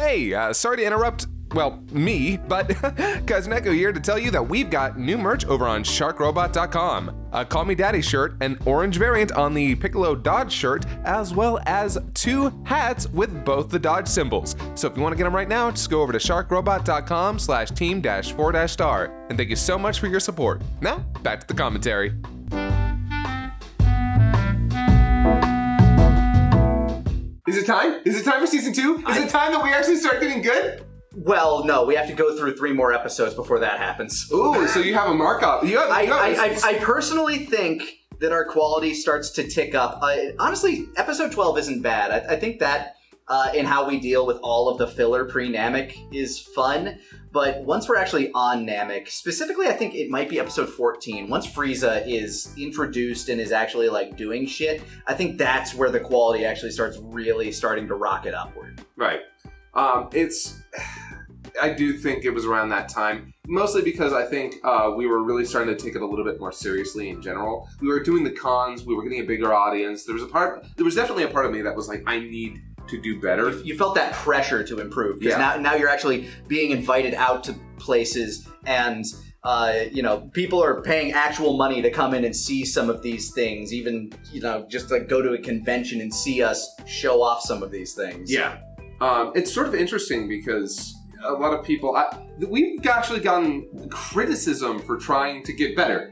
Hey, sorry to interrupt, well, me, but Cousin Echo here to tell you that we've got new merch over on sharkrobot.com. A Call Me Daddy shirt, an orange variant on the Piccolo Dodge shirt, as well as 2 hats with both the Dodge symbols. So if you want to get them right now, just go over to sharkrobot.com/team-4-star. And thank you so much for your support. Now, back to the commentary. Is it time? Is it time for season 2? Is it time that we actually start getting good? Well, no, we have to go through 3 more episodes before that happens. Ooh, so you have a markup. I personally think that our quality starts to tick up. Honestly, episode 12 isn't bad. I think that in how we deal with all of the filler pre-Namek is fun. But once we're actually on Namek, specifically I think it might be episode 14, once Frieza is introduced and is actually like doing shit, I think that's where the quality actually starts really starting to rocket upward. Right. I do think it was around that time, mostly because I think we were really starting to take it a little bit more seriously in general. We were doing the cons, we were getting a bigger audience. There was definitely a part of me that was like, I need to do better. You felt that pressure to improve because now you're actually being invited out to places and people are paying actual money to come in and see some of these things, even just to go to a convention and see us show off some of these things. Yeah. It's sort of interesting because a lot of people, we've actually gotten criticism for trying to get better.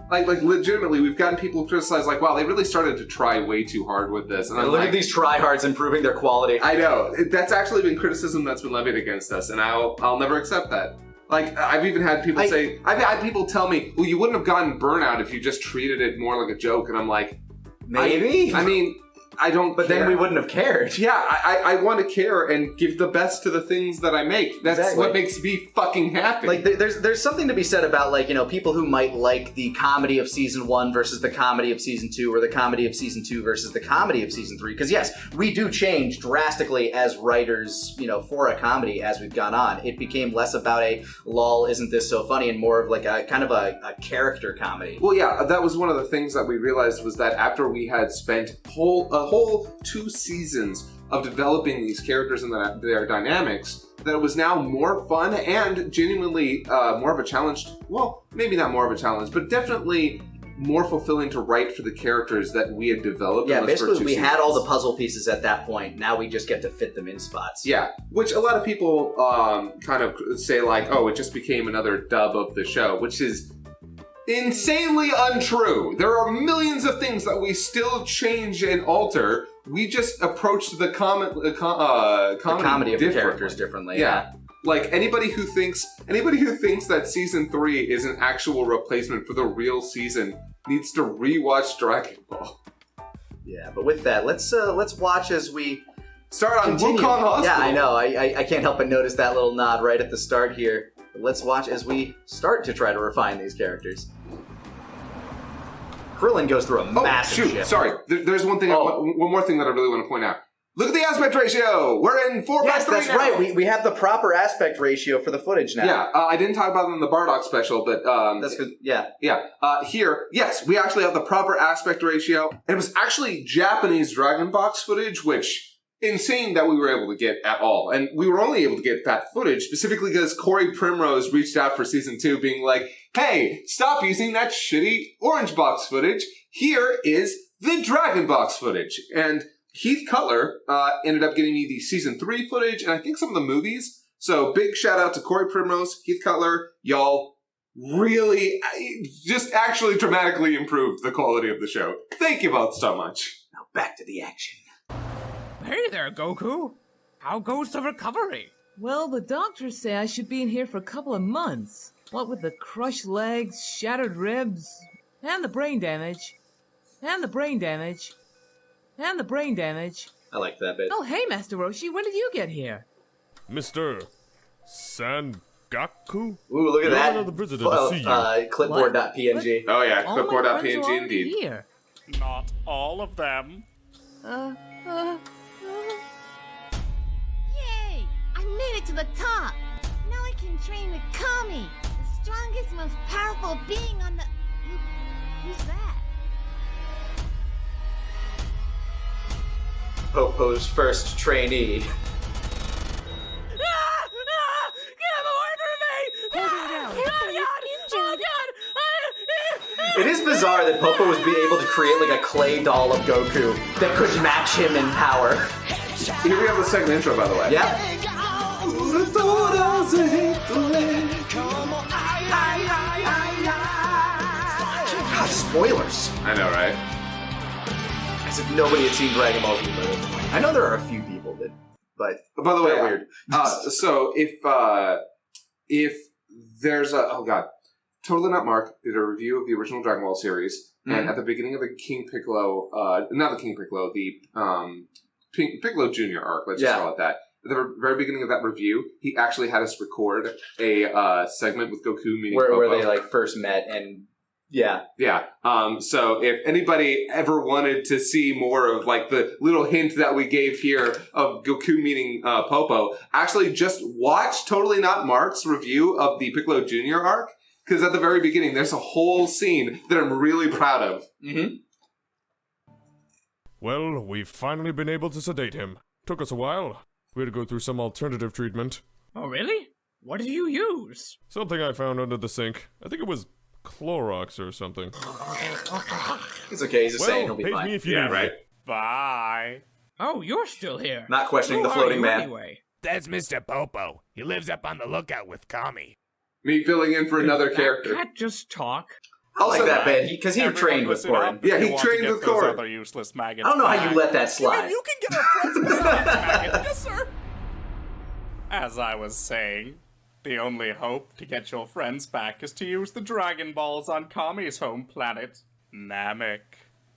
Like legitimately, we've gotten people criticize, like, wow, they really started to try way too hard with this. And I'm look at these tryhards improving their quality. I know. That's actually been criticism that's been levied against us, and I'll never accept that. Like, I've even had people I've had people tell me, well, you wouldn't have gotten burnout if you just treated it more like a joke, and I'm like, maybe? I mean, I don't But care. then we wouldn't have cared. Yeah, I want to care and give the best to the things that I make. That's what makes me fucking happy. Like, there's something to be said about, like, people who might like the comedy of season 1 versus the comedy of season 2, or the comedy of season 2 versus the comedy of season 3. Because yes, we do change drastically as writers, for a comedy as we've gone on. It became less about a lol, isn't this so funny, and more of like a kind of a character comedy. Well, yeah, that was one of the things that we realized was that after we had spent a whole 2 seasons of developing these characters and their dynamics, that it was now more fun and genuinely more of a challenge. Well, maybe not more of a challenge, but definitely more fulfilling to write for the characters that we had developed. Yeah, basically we had all the puzzle pieces at that point. Now we just get to fit them in spots. Yeah, which a lot of people kind of say like, oh, it just became another dub of the show, which is insanely untrue. There are millions of things that we still change and alter. We just approached the comedy of the characters differently. Yeah. Like anybody who thinks that season 3 is an actual replacement for the real season needs to rewatch Dragon Ball. Yeah, but with that, let's watch as we start on continue. Wukong Hospital. Yeah, I know. I can't help but notice that little nod right at the start here. But let's watch as we start to try to refine these characters. Krillin goes through a massive shift. Sorry. There's one more thing that I really want to point out. Look at the aspect ratio! We're in 4:3 now! Yes, that's right. We have the proper aspect ratio for the footage now. Yeah, I didn't talk about it in the Bardock special, but... that's good, yeah. Yeah. Here, yes, we actually have the proper aspect ratio. And it was actually Japanese Dragon Box footage, which... insane that we were able to get at all. And we were only able to get that footage specifically because Corey Primrose reached out for season 2 being like, hey, stop using that shitty orange box footage. Here is the Dragon Box footage. And Heath Cutler ended up getting me the season 3 footage and I think some of the movies. So big shout out to Corey Primrose, Heath Cutler, y'all really just actually dramatically improved the quality of the show. Thank you both so much. Now back to the action. Hey there, Goku. How goes the recovery? Well, the doctors say I should be in here for a couple of months. What with the crushed legs, shattered ribs, and the brain damage. And the brain damage. And the brain damage. I like that bit. Oh, hey, Master Roshi, when did you get here? Mr. Sangaku? Ooh, look at that. Another visitor to see you. Clipboard.png. Oh yeah, All my clipboard.png friends are already indeed. here. Not all of them. Yay! I made it to the top! Now I can train with Kami, the strongest, most powerful being on the... Who's that? Popo's first trainee. It is bizarre that Popo was able to create like a clay doll of Goku that could match him in power. Here we have the second intro, by the way. Yep. God, spoilers. I know, right? As if nobody had seen Dragon Ball Z. I know there are a few people that, but By the way, they're weird. So if there's a Totally Not Mark did a review of the original Dragon Ball series, and at the beginning of the King Piccolo, not the King Piccolo, the Piccolo Junior arc, let's just call it that. At the very beginning of that review, he actually had us record a segment with Goku meeting Popo. Where they like first met and yeah. So if anybody ever wanted to see more of like the little hint that we gave here of Goku meeting Popo, actually just watch Totally Not Mark's review of the Piccolo Junior arc, because at the very beginning there's a whole scene that I'm really proud of. Mm-hmm. Well, we've finally been able to sedate him. Took us a while. We had to go through some alternative treatment. Oh, really? What did you use? Something I found under the sink. I think it was Clorox or something. It's okay, he's a Saiyan, he'll be page fine. me if you need me. Bye. Oh, you're still here. Not questioning Who the are floating you man. Anyway? That's Mr. Popo. He lives up on the lookout with Kami. Me filling in for another That character. Can't just talk. I like Also, that bit, because he trained with Korin. Yeah, he trained with Korin. Other useless I maggots don't know how back. you let that slide. You can get our friends back. Yes, sir. As I was saying, the only hope to get your friends back is to use the Dragon Balls on Kami's home planet, Namek.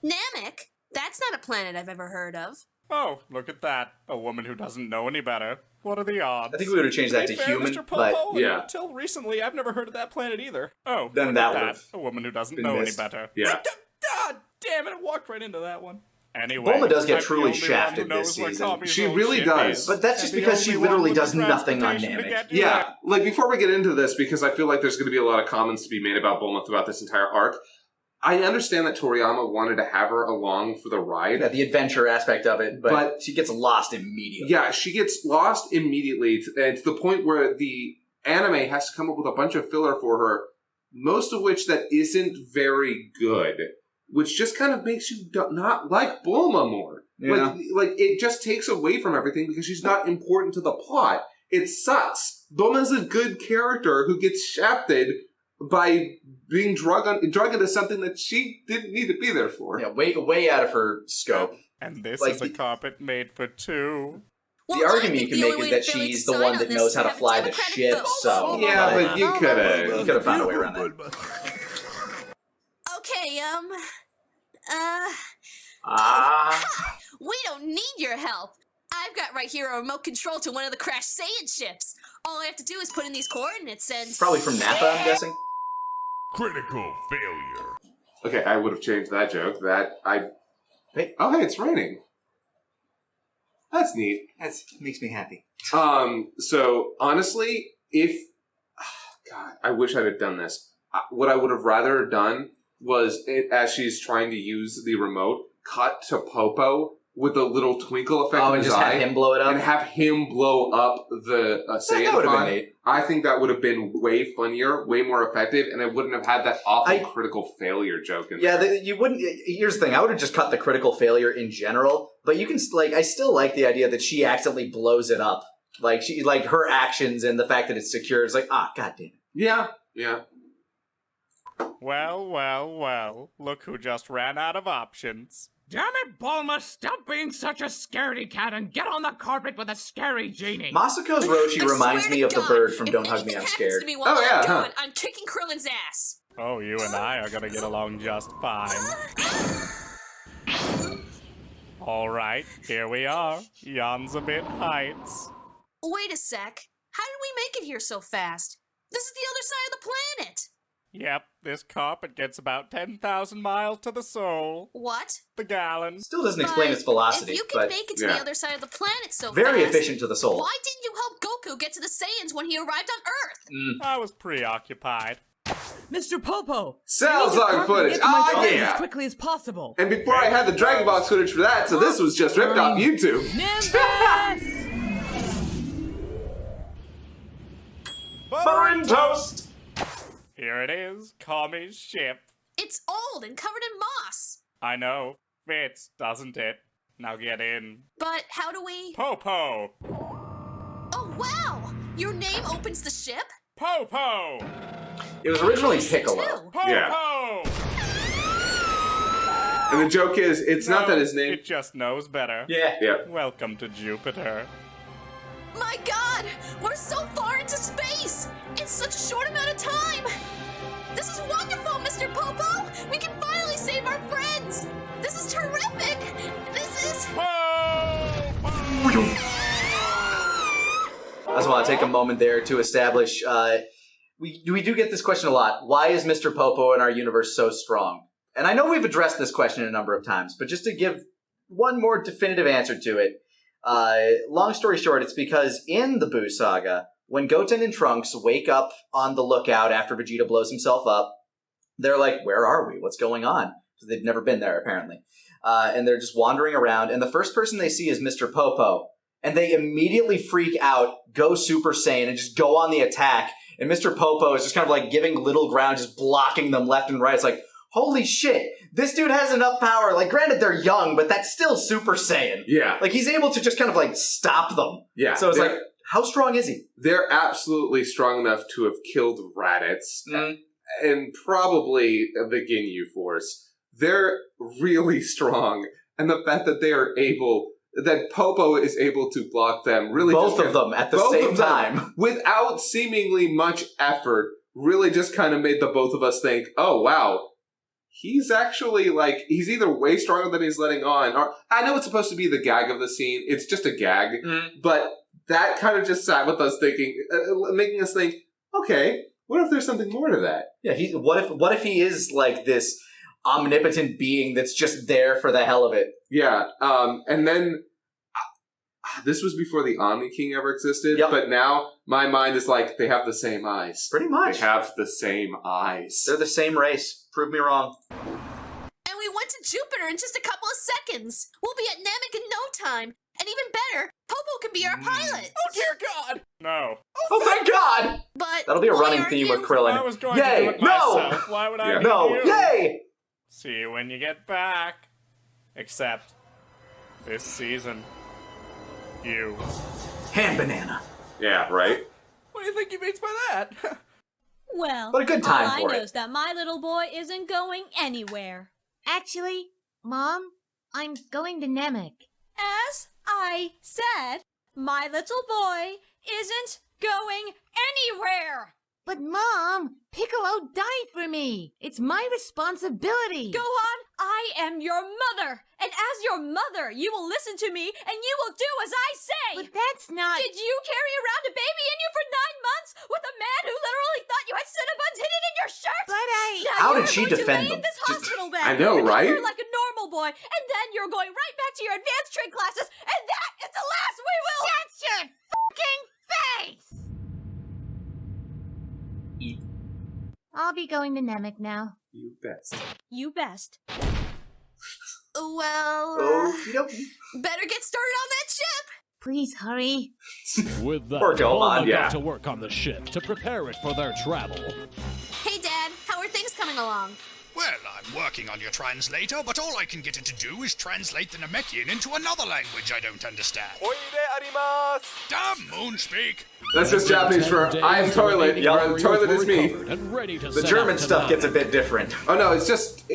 Namek? That's not a planet I've ever heard of. Oh, look at that. A woman who doesn't know any better. What are the odds? I think we would have changed that to be fair, human, Mr. but Popo, yeah. Until recently, I've never heard of that planet either. Oh, Then look that at would've A woman who doesn't been know missed. any better. Yeah. God damn it, I walked right into that one. Anyway, Bulma does get I'm the truly only one who shafted knows this where season. Kami's She old really ship does. is, But that's just and the because she only one literally with the does nothing on transportation to Namek. get to Yeah, that. like before we get into this, because I feel like there's going to be a lot of comments to be made about Bulma throughout this entire arc, I understand that Toriyama wanted to have her along for the ride. Yeah, the adventure aspect of it, but But- she gets lost immediately. Yeah, she gets lost immediately to the point where the anime has to come up with a bunch of filler for her, most of which that isn't very good, which just kind of makes you not like Bulma more. Yeah. Like it just takes away from everything because she's not important to the plot. It sucks. Bulma's a good character who gets shafted by being drug into something that she didn't need to be there for. Yeah, way out of her scope. And this Like is a carpet made for two. Well, The I argument you think can the make only is way that to really she's the decide one on that this knows is how to have a fly the democratic ship, vote. so... Yeah, but you could've. You could have found a way around that. Okay, we don't need your help. I've got right here a remote control to one of the crashed Saiyan ships. All I have to do is put in these coordinates and... Probably from Nappa, I'm guessing. Critical failure. Okay, I would have changed that joke. Hey. Oh, hey, it's raining. That's neat. That makes me happy. So honestly, God, I wish I'd have done this. What I would have rather done was, as she's trying to use the remote, cut to Popo with a little twinkle effect in and his just eye, have him blow it up? and have him blow up the Saiyan that would have pod. been neat. I think that would have been way funnier, way more effective, and I wouldn't have had that awful I- critical failure joke in Yeah, there. you wouldn't... Here's the thing, I would have just cut the critical failure in general, but you can, I still like the idea that she accidentally blows it up. Like, her actions and the fact that it's secure is like, goddamn. Yeah. Well, look who just ran out of options. Damn it, Bulma, stop being such a scaredy cat and get on the carpet with a scary genie. Masako's Roshi I reminds swear me to of the God, bird from if Don't Hug Me, anything I'm happens Scared. to me while Oh, yeah, I'm huh. gone, I'm kicking Krillin's ass. Oh, you and I are gonna get along just fine. Alright, here we are. Yanzabit Heights. Wait a sec. How did we make it here so fast? This is the other side of the planet. Yep, this carpet gets about 10,000 miles to the soul. What? The gallon. Still doesn't explain But its velocity, if you can but make it to yeah. the other side of the planet so very fast, efficient to the soul. why didn't you help Goku get to the Saiyans when he arrived on Earth? I was preoccupied. Mr. Popo! Cell I need your song car to footage. get to my Oh, toilet yeah. As quickly as possible. And before I had the Dragon Box footage for that, so this was just ripped off YouTube. Nimbus! Burn toast! Here it is, Kami's ship. It's old and covered in moss. I know. Fits, doesn't it? Now get in. But how do we... Popo! Oh, wow! Your name opens the ship? Popo! It was originally Piccolo. Popo! Yeah. And the joke is, it's not that his name... It just knows better. Yeah. Welcome to Jupiter. My God! We're so far into space! In such a short amount of time! This is wonderful, Mr. Popo! We can finally save our friends! This is terrific! This is... I just want to take a moment there to establish, we do get this question a lot. Why is Mr. Popo in our universe so strong? And I know we've addressed this question a number of times, but just to give one more definitive answer to it, long story short, it's because in the Buu Saga, when Goten and Trunks wake up on the lookout after Vegeta blows himself up, they're like, where are we? What's going on? Because they've never been there, apparently. And they're just wandering around, and the first person they see is Mr. Popo. And they immediately freak out, go Super Saiyan, and just go on the attack. And Mr. Popo is just kind of like giving little ground, just blocking them left and right. It's like, holy shit, this dude has enough power. Like, granted, they're young, but that's still Super Saiyan. Yeah. Like, he's able to just kind of like stop them. Yeah. So it's like, how strong is he? They're absolutely strong enough to have killed Raditz and probably the Ginyu Force. They're really strong. And the fact that they are able... that Popo is able to block them really both of them at the same time without seemingly much effort really just kind of made the both of us think, oh wow, he's actually like, he's either way stronger than he's letting on, or I know it's supposed to be the gag of the scene, it's just a gag, but that kind of just sat with us thinking, making us think, okay, what if there's something more to that? Yeah, what if he is like this omnipotent being that's just there for the hell of it? Yeah, and then this was before the Omni King ever existed, but now my mind is like, they have the same eyes. Pretty much. They have the same eyes. They're the same race. Prove me wrong. And we went to Jupiter in just a couple of seconds. We'll be at Namek in no time. And even better, Popo can be our pilot. Oh, dear God! No. Oh, thank God! But that'll be a running why theme aren't with you- Krillin. I was going Yay! to do it No! myself. Why would I Yeah. be No! you? Yay! See you when you get back. Except this season. You. Hand banana. Yeah, right? What do you think he means by that? Well, What a good time all I for know it. is that my little boy isn't going anywhere. Actually, Mom, I'm going to Namek. As I said, my little boy isn't going anywhere. But Mom, Piccolo died for me. It's my responsibility. Gohan, I am your mother. And as your mother, you will listen to me and you will do as I say. But that's not... Did you carry around a baby in you for 9 months with a man who literally thought you had Cinnabons hidden in your shirt? But I... Now How you're did she going to defend lay in them? this hospital bed. I know, right? You're like a normal boy, and then you're going right back to your advanced trig classes, and that is the last we will... Shut your fucking face! Eat. I'll be going to Namek now. You best. You best. Well, Okie dokie. better get started on that ship. Please hurry. With that, Poor Gohan, Bulma yeah. got to work on the ship to prepare it for their travel. Hey, Dad, how are things coming along? Well, I'm working on your translator, but all I can get it to do is translate the Namekian into another language I don't understand. Damn, Moonspeak! That's just Japanese for I am toilet, or the toilet is me. The German stuff gets a bit different. Oh no, it's just,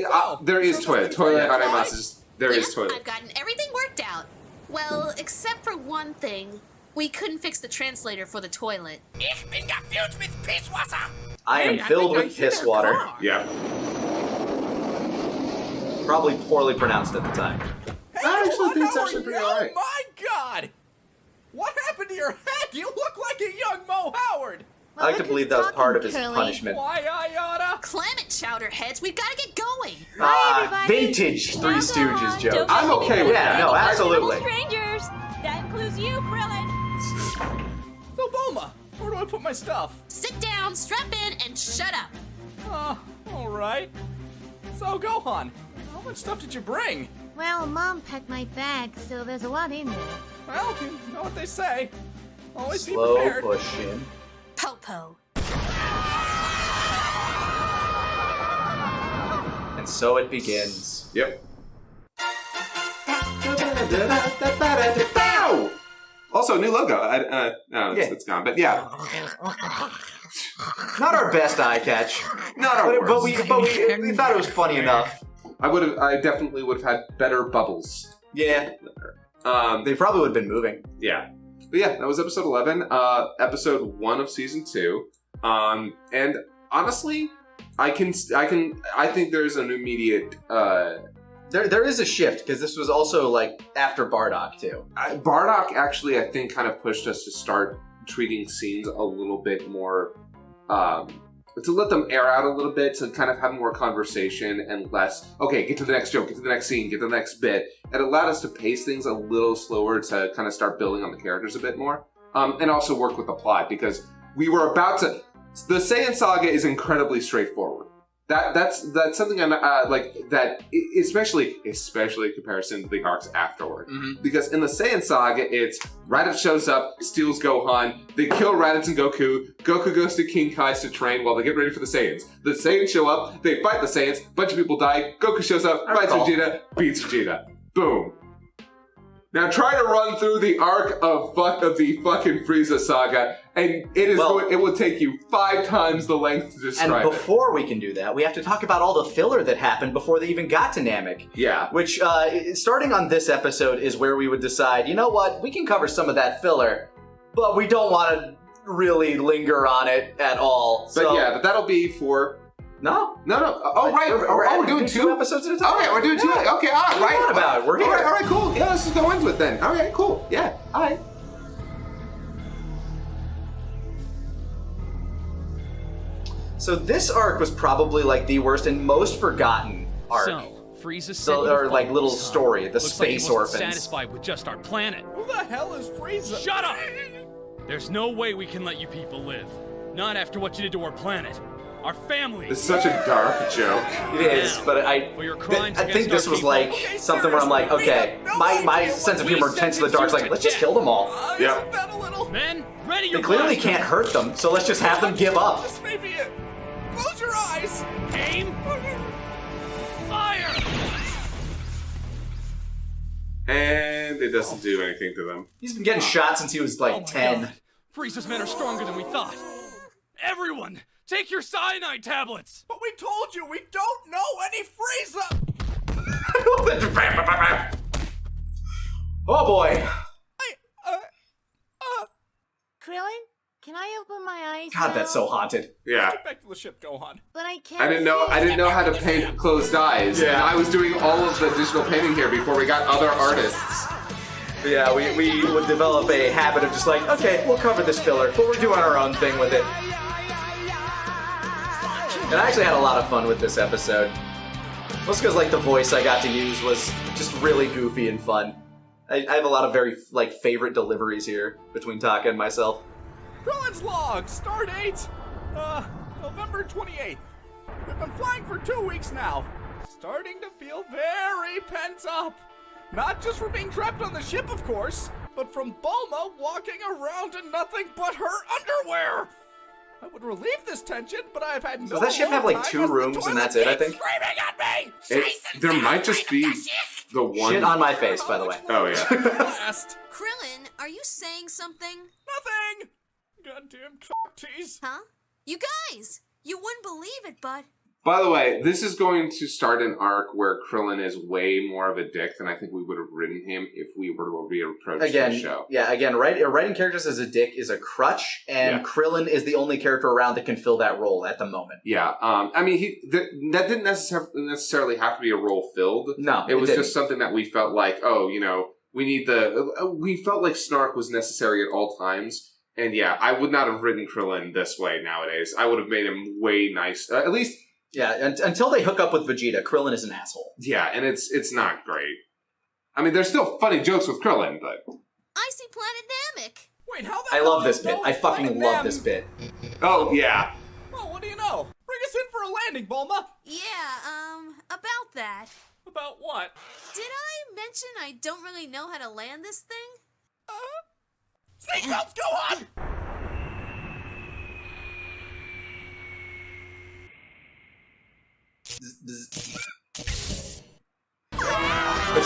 there is toilet. Toilet, arimasu, is- there is Yep, toilet. I've gotten everything worked out. Well, except for one thing. We couldn't fix the translator for the toilet. Ich bin gefüllt with Pisswasser! I am filled with piss water. Yeah. Probably poorly pronounced at the time. I actually think it's actually pretty alright. Oh my God! What happened to your head? You look like a young Mo Howard! I like to believe that was part of his punishment. Why I oughta? Climate chowderheads, we've got to get going. Vintage Three Stooges joke. I'm okay with Yeah, that. no, absolutely. Strangers. That includes you, Krillin. So, Bulma, where do I put my stuff? Sit down, strap in, and shut up. Alright. So, Gohan, how much stuff did you bring? Well, Mom packed my bag, so there's a lot in there. Well, you know what they say. Always be Slow prepared. push in. Popo. so it begins. Yep. Also, new logo. It's gone, but yeah. Not our best eye catch. Not our But worst. we thought it was funny enough. I definitely would have had better bubbles. Yeah. They probably would have been moving. Yeah. But yeah, that was episode 11, episode 1 of season 2. And honestly, I think there's an immediate, There is a shift, because this was also, like, after Bardock, too. Bardock actually, I think, kind of pushed us to start treating scenes a little bit more, to let them air out a little bit, to kind of have more conversation and less, okay, get to the next joke, get to the next scene, get to the next bit. It allowed us to pace things a little slower to kind of start building on the characters a bit more, and also work with the plot, because we were about to... The Saiyan Saga is incredibly straightforward. That's something I'm like that, especially in comparison to the arcs afterward. Mm-hmm. Because in the Saiyan Saga, it's Raditz shows up, steals Gohan, they kill Raditz and Goku. Goku goes to King Kai's to train while they get ready for the Saiyans. The Saiyans show up, they fight the Saiyans, a bunch of people die. Goku shows up, fights Vegeta, beats Vegeta. Boom. Now try to run through the arc of the fucking Frieza saga, and it will take you 5 times the length to describe it. And before we can do that, we have to talk about all the filler that happened before they even got to Namek. Yeah. Which, starting on this episode, is where we would decide, you know what, we can cover some of that filler, but we don't want to really linger on it at all. But that'll be for... No. Oh, right. We're doing 2 episodes at a time. Okay, we're doing 2. Okay, all right. What about it? We're here. All right, cool. Yeah, let's just go into it then. Okay, cool. Yeah, all right. So this arc was probably like the worst and most forgotten arc. So, Frieza said or like little story, the Looks Space like he wasn't Orphans. satisfied with just our planet. Who the hell is Frieza? Shut up! There's no way we can let you people live. Not after what you did to our planet. Our family. It's such a dark joke. It is, but I think this was like something where I'm like, okay, my sense of humor tends to the dark. It's like, let's just kill them all. Yeah. Men, ready your They clearly blasters. can't hurt them, so let's just have them give up. This may be it. Close your eyes. Aim. Fire. And it doesn't do anything to them. He's been getting shot since he was like 10. God. Frieza's men are stronger than we thought. Everyone, take your cyanide tablets. But we told you we don't know any Frieza. Oh boy. Krillin, can I open my eyes God, now? that's so haunted. Yeah. Get back to the ship, Gohan. But I can't I didn't know how to paint closed eyes. Yeah. And I was doing all of the digital painting here before we got other artists. But yeah, we would develop a habit of just like, okay, we'll cover this filler, but we're doing our own thing with it. And I actually had a lot of fun with this episode. Most because like the voice I got to use was just really goofy and fun. I have a lot of very like favorite deliveries here between Taka and myself. Krillin's log, start date, November 28th. We've been flying for 2 weeks now. Starting to feel very pent up. Not just from being trapped on the ship, of course, but from Bulma walking around in nothing but her underwear. I would relieve this tension, but I've had no. Does that ship have like 2 rooms and that's it, I think? Screaming at me! There might just be the one. Shit on my face, by the way. Oh, yeah. Last. Krillin, are you saying something? Nothing! Goddamn tease. Huh? You guys! You wouldn't believe it, but... By the way, this is going to start an arc where Krillin is way more of a dick than I think we would have written him if we were to reapproach the show. Again, writing characters as a dick is a crutch, and Krillin is the only character around that can fill that role at the moment. Yeah, I mean, that didn't necessarily have to be a role filled. No, it was just something that we felt like, we felt like snark was necessary at all times. And yeah, I would not have written Krillin this way nowadays. I would have made him way nice, at least. Yeah, until they hook up with Vegeta, Krillin is an asshole. Yeah, and it's not great. I mean, there's still funny jokes with Krillin, but... I see Planet Namek! Wait, how the I hell love this bit. I fucking love this bit. Oh, yeah. Well, what do you know? Bring us in for a landing, Bulma! Yeah, about that. About what? Did I mention I don't really know how to land this thing? Seatbelts, go on!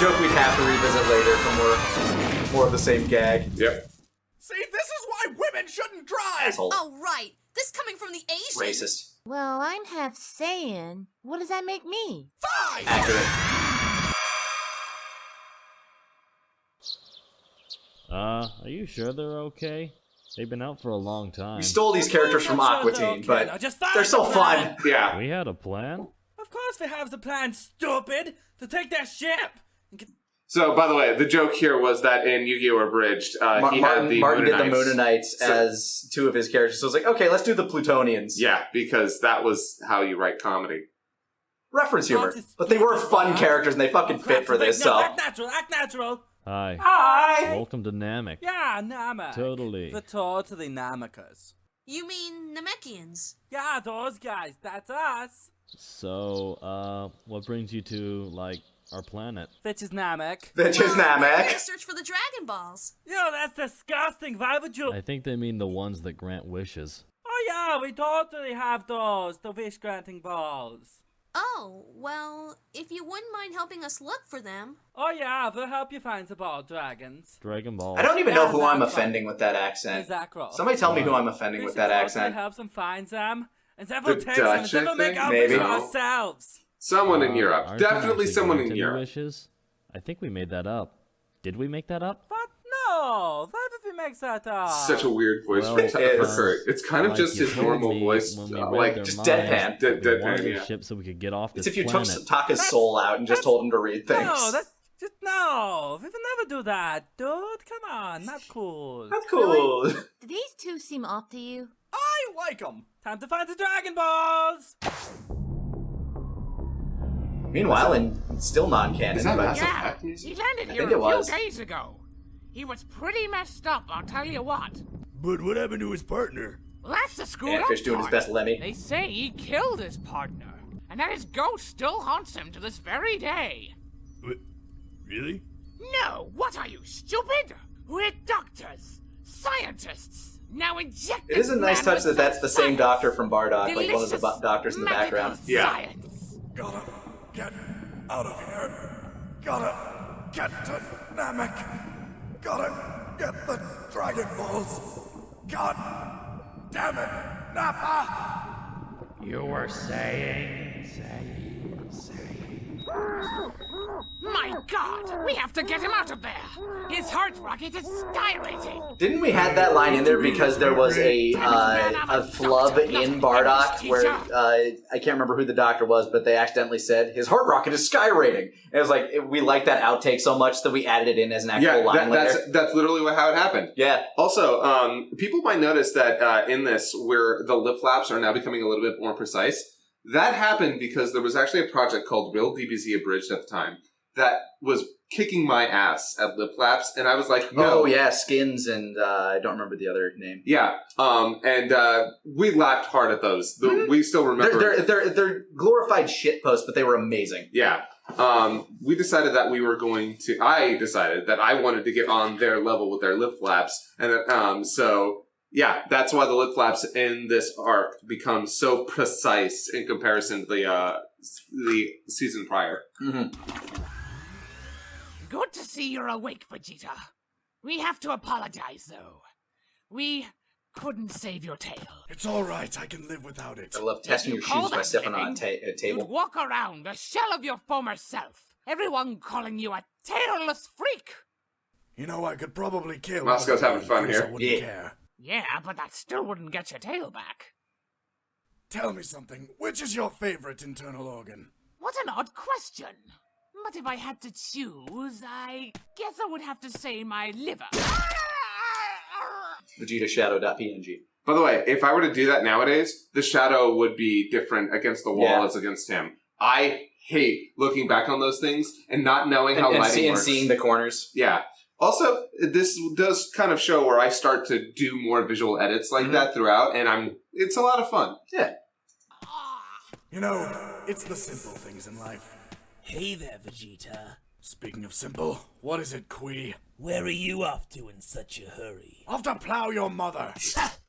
joke we'd have to revisit later for more of the same gag. Yep. See, this is why women shouldn't drive! Asshole. Oh, right. This coming from the Asian. Racist. Well, I'm half Saiyan. What does that make me? Fine! Accurate. Are you sure they're okay? They've been out for a long time. We stole these characters from Aqua Teen, but they're so fun. Yeah. We had a plan? Of course we have the plan, stupid! To take their ship! So, by the way, the joke here was that in Yu-Gi-Oh! Abridged, he had the Martin did the Moonanites. Moonanites as two of his characters, so I was like, okay, let's do the Plutonians. Yeah, because that was how you write comedy. Reference humor. But they were fun characters, and they fucking fit for this, so... Act natural! Hi. Hi! Welcome to Namek. Yeah, Namek. Totally. The tour to the Namekers. You mean Namekians? Yeah, those guys, that's us! So, what brings you to, like, our planet? Which is Namek. Which is Namek. To search for the Dragon Balls. Yo, that's disgusting. Why would you? I think they mean the ones that grant wishes. Oh yeah, we totally have those. The wish granting balls. Oh, well, if you wouldn't mind helping us look for them. Oh yeah, we'll help you find the ball dragons. Dragonball. I don't even know who I'm offending with that accent. Somebody tell me who I'm offending with that accent. Help them find them, and then we'll The take them and Dutch, then I we'll make think? out Maybe. with ourselves. Someone in Europe. Aren't you Definitely actually someone in granting Europe. Wishes? I think we made that up. Did we make that up? What? No, why did we make that up? Such a weird voice Well, for Kurt. It's kind of like just you his told normal me voice, when we like read just their deadpan. minds, we wanted Deadpan, a yeah. ship so we could get off this It's if you planet. took Taka's soul out and just told him to read things. No, that's just no. We would never do that, dude. Come on, not cool. That's cool. Do these two seem off to you? I like them. Time to find the Dragon Balls. Meanwhile, in still non-canon, Is that but Mass Yeah, Effect music? he landed I here think it a few was. days ago. He was pretty messed up, I'll tell you what. But what happened to his partner? Well, that's the screwed and up Fish doing his part. best Lemmy. They say he killed his partner, and that his ghost still haunts him to this very day. Really? No, what are you, stupid? We're doctors, scientists. Now inject It is a this nice man touch with that that's the some same doctor from Bardock, like one of the delicious doctors in the magical background. Yeah. Science. Gotta get out of here. Gotta get to Namek. Gotta get the Dragon Balls. God damn it, Nappa! You were saying. My God, we have to get him out of there. His heart rocket is skyrating. Didn't we have that line in there because there was a flub in Bardock where I can't remember who the doctor was, but they accidentally said his heart rocket is skyrating. And it was like we liked that outtake so much that we added it in as an actual line later. That's literally how it happened. Yeah. Also, people might notice that in this, where the lip flaps are now becoming a little bit more precise. That happened because there was actually a project called Real DBZ Abridged at the time that was kicking my ass at lip flaps, and I was like, no. Oh yeah, Skins and I don't remember the other name. Yeah, and we laughed hard at those. We still remember. They're glorified shitposts, but they were amazing. Yeah. We decided that we were going to. I decided that I wanted to get on their level with their lip flaps, and so. Yeah, that's why the lip flaps in this arc become so precise in comparison to the season prior. Mm-hmm. Good to see you're awake, Vegeta. We have to apologize, though. We couldn't save your tail. It's alright, I can live without it. I love testing your shoes by stepping on a You'd table. walk around the shell of your former self. Everyone calling you a tailless freak. You know, I could probably kill. Moscow's having fun because here. I wouldn't care. Yeah, but that still wouldn't get your tail back. Tell me something. Which is your favorite internal organ? What an odd question. But if I had to choose, I guess I would have to say my liver. Vegeta Shadow.png. By the way, if I were to do that nowadays, the shadow would be different against the wall as against him. I hate looking back on those things and not knowing how lighting works. Seeing the corners. Yeah. Also, this does kind of show where I start to do more visual edits like that throughout, and it's a lot of fun. Yeah. You know, it's the simple things in life. Hey there, Vegeta. Speaking of simple, what is it, Kui? Where are you off to in such a hurry? Off to plow your mother.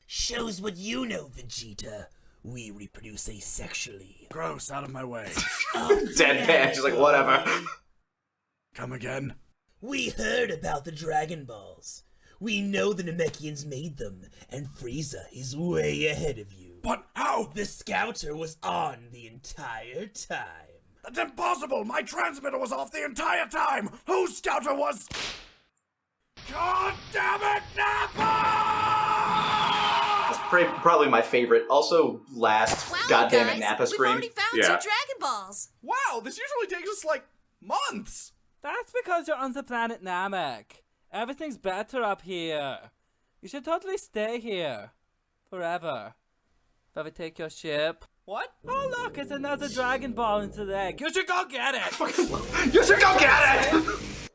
Shows what you know, Vegeta. We reproduce asexually. Gross, out of my way. Deadpan, she's like, whatever. Come again? We heard about the Dragon Balls. We know the Namekians made them, and Frieza is way ahead of you. But how? The scouter was on the entire time. That's impossible! My transmitter was off the entire time! Whose scouter was... God damn it, Nappa! That's probably my favorite. Also, last Wow, goddamn guys, it, Nappa we've scream. already found two Dragon Balls. Wow, this usually takes us, like, months! That's because you're on the planet Namek. Everything's better up here. You should totally stay here. Forever. But we take your ship. What? Oh look, it's another Dragon Ball into the egg. You should go get it! You should go get it!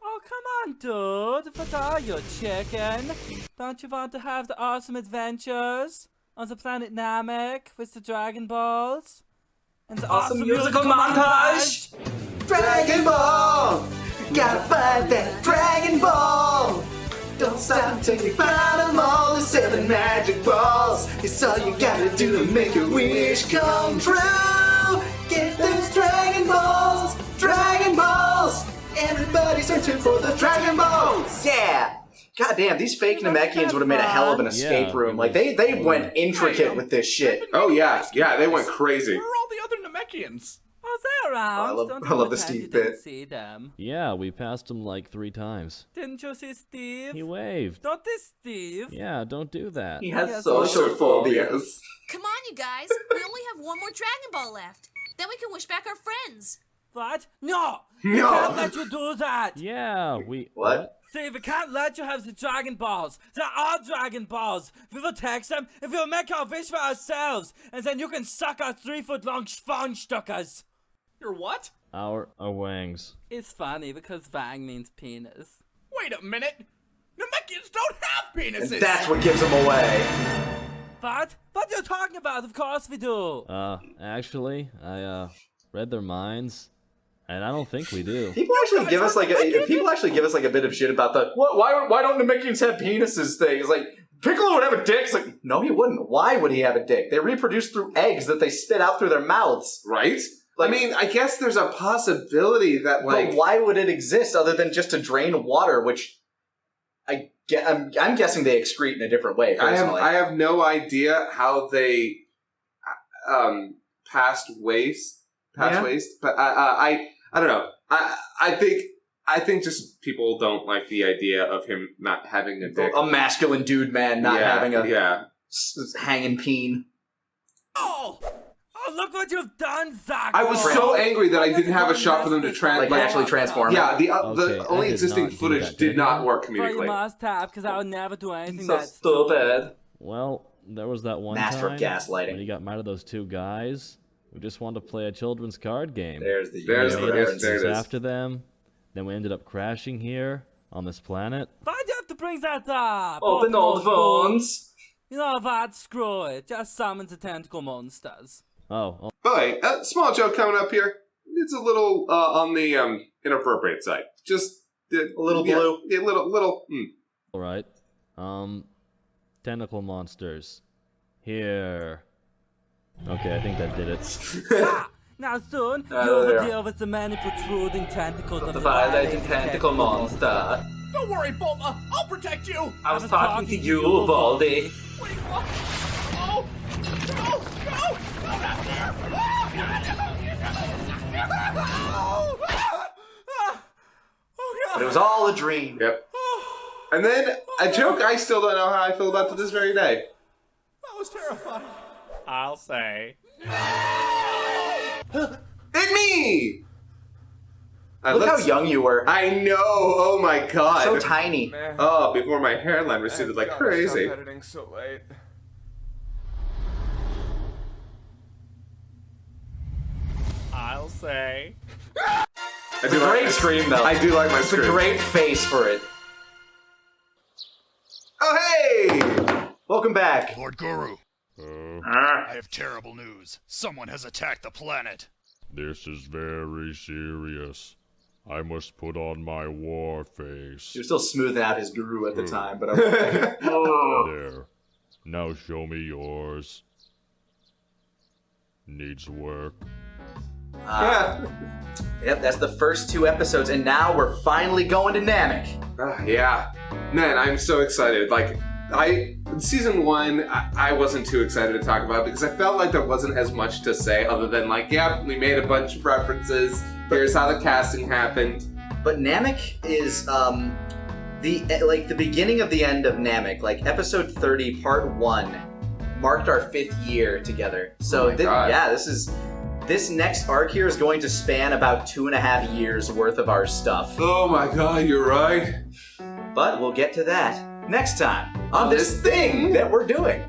Oh, come on, dude. What are you, chicken? Don't you want to have the awesome adventures on the planet Namek with the Dragon Balls? And the awesome musical montage? Dragon Ball! Gotta find that Dragon Ball! Don't stop until you find them all. The 7 magic balls. It's all you gotta do to make your wish come true. Get those Dragon Balls! Dragon Balls! Everybody's searching for the Dragon Balls! Yeah! God damn, these fake Namekians would have made a hell of an escape room. Like, they went intricate with this shit. Oh, yeah. Yeah, they went crazy. Where are all the other Namekians? Oh, they're around. I love the Steve bit. See them. Yeah, we passed him like 3 times. Didn't you see Steve? He waved. Not this Steve. Yeah, don't do that. He has social phobias. Come on, you guys. We only have one more Dragon Ball left. Then we can wish back our friends. What? No! No! We can't let you do that! Yeah, we... What? Steve, we can't let you have the Dragon Balls. There are Dragon Balls. We will take them and we'll make our wish for ourselves. And then you can suck our 3-foot-long schwanstuckers. Your what? Our wangs. It's funny because Vang means penis. Wait a minute! Namekians don't have penises! And that's what gives them away. What? What are you talking about? Of course we do. Actually, I, read their minds, and I don't think we do. People actually give us like a bit of shit about the why don't Namekians have penises thing. It's like Piccolo would have a dick. It's like, no, he wouldn't. Why would he have a dick? They reproduce through eggs that they spit out through their mouths. Right? Like, I mean, I guess there's a possibility that, like... But why would it exist other than just to drain water, which I'm guessing they excrete in a different way, personally. I have no idea how they passed waste, but I don't know. I think just people don't like the idea of him not having a dick. A masculine dude man not having a hanging peen. Oh, look what you've done, Zach! I was so angry that I didn't have a shot for them to actually transform. Yeah, the only existing footage did not work But comedically. you must have, because I would never do anything So that stupid. Well, there was that one Master time of gaslighting. when you got mad at those 2 guys. We just wanted to play a children's card game. There's the there it is. After them, then we ended up crashing here on this planet. Why'd you have to bring that up? Open all the phones. You know what? Screw it. Just summon the tentacle monsters. Oh. Boy, small joke coming up here. It's a little on the inappropriate side. Just a little blue. Yeah, little. All right. Tentacle monsters. Here. Okay, I think that did it. Now soon, you will deal with the many protruding tentacles of the violating tentacle monster. Don't worry, Bulma. I'll protect you. I was talking to you, Baldy. Wait, what? Oh! No! No! But it was all a dream. Yep. And then a joke I still don't know how I feel about to this very day. That was terrifying. I'll say. It's me! Look how young you were. I know. Oh my god. So tiny. Oh, before my hairline receded like crazy. Stop editing so late. I'll say. It's a great scream, though. I do like my scream. It's a great face for it. Oh, hey! Welcome back. Lord Guru, Ah. I have terrible news. Someone has attacked the planet. This is very serious. I must put on my war face. He was still smoothing out his guru at the time, but okay. There. Now show me yours. Needs work. Yep, that's the first 2 episodes, and now we're finally going to Namek. Yeah. Man, I'm so excited. Like, season 1, I wasn't too excited to talk about because I felt like there wasn't as much to say other than like, yeah, we made a bunch of references. Here's how the casting happened. But Namek is the beginning of the end of Namek. Like episode 30, part 1, marked our 5th year together. So this next arc here is going to span about 2.5 years worth of our stuff. Oh my god, you're right. But we'll get to that next time on this thing that we're doing.